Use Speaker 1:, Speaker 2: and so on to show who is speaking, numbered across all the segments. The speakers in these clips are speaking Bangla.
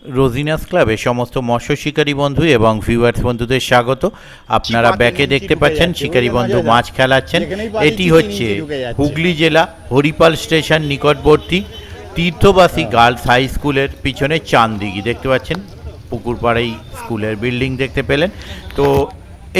Speaker 1: রোজিনাস ক্লাবে সমস্ত মৎস্য শিকারী বন্ধু এবং ভিউয়ার্স বন্ধুদের স্বাগত। আপনারা ব্যাকে দেখতে পাচ্ছেন শিকারী বন্ধু মাছ খেলাচ্ছেন। এটি হচ্ছে হুগলি জেলা হরিপাল স্টেশন নিকটবর্তী তীর্থবাসী গার্লস হাই স্কুলের পিছনে চাঁদদিঘি দেখতে পাচ্ছেন। পুকুর পাড়েই স্কুলের বিল্ডিং দেখতে পেলেন। তো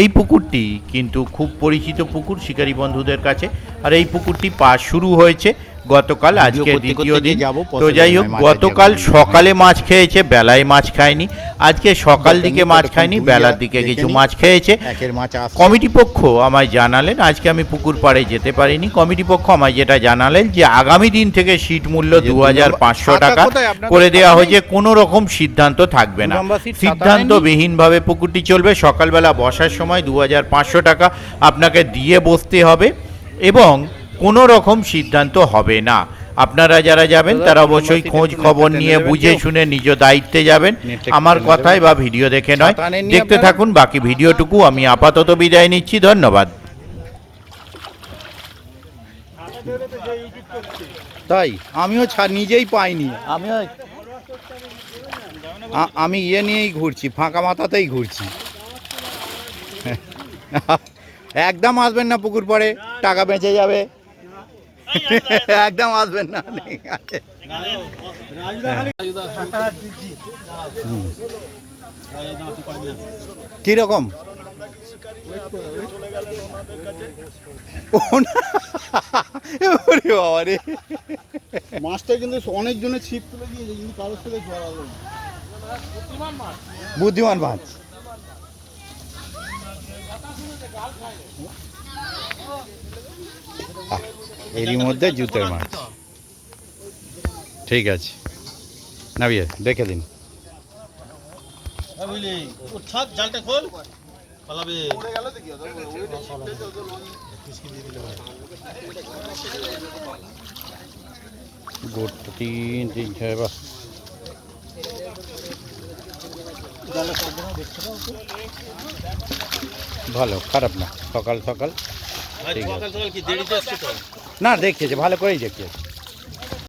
Speaker 1: এই পুকুরটি কিন্তু খুব পরিচিত পুকুর শিকারী বন্ধুদের কাছে। আর এই পুকুরটি পাস শুরু হয়েছে গতকাল, আজকে দ্বিতীয় দিন। তো যাই হোক, গতকাল সকালে মাছ খেয়েছে, বেলায় মাছ খায়নি। আজকে সকাল দিকে মাছ খায়নি, বেলার দিকে কিছু মাছ খেয়েছে। কমিটি পক্ষ আমায় জানালেন, আজকে আমি পুকুর পাড়ে যেতে পারিনি, কমিটি পক্ষ আমায় যেটা জানালেন যে আগামী দিন থেকে সিট মূল্য 2500 টাকা করে দেওয়া হয়েছে, কোনো রকম সিদ্ধান্ত থাকবে না, সিদ্ধান্তবিহীনভাবে পুকুরটি চলবে। সকালবেলা বসার সময় 2500 টাকা আপনাকে দিয়ে বসতে হবে এবং কোনো রকম সিদ্ধান্ত হবে না। আপনারা যারা যাবেন তারা অবশ্যই খোঁজ খবর নিয়ে বুঝে শুনে নিজ দায়িত্বে যাবেন, আমার কথায় বা ভিডিও দেখে নয়। দেখতে থাকুন বাকি ভিডিওটুকু। আমি আপাতত বিদায় নিচ্ছি, ধন্যবাদ।
Speaker 2: তাই আমিও নিজেই পাইনি, আমি ইয়ে নিয়েই ঘুরছি, ফাঁকা মাথাতেই ঘুরছি। একদম আসবেন না পুকুর পড়ে, টাকা বেঁচে যাবে। একদম আসবেন না। কিরকম
Speaker 3: মাছটা কিন্তু অনেকজনের ছিপ তুলে দিয়েছে, কিন্তু কারোর থেকে জড়ালো না।
Speaker 2: বুদ্ধিমান মাছ। এরই মধ্যে জুতের মাছ। ঠিক আছে, নাবিয়ে দেখে দিন।
Speaker 3: জালটা খোল,
Speaker 2: গোটটা তিন ছয় বা ভালো, খারাপ না। সকাল সকাল ঠিক আছে, না দেখিয়েছে, ভালো করেই দেখিয়েছে।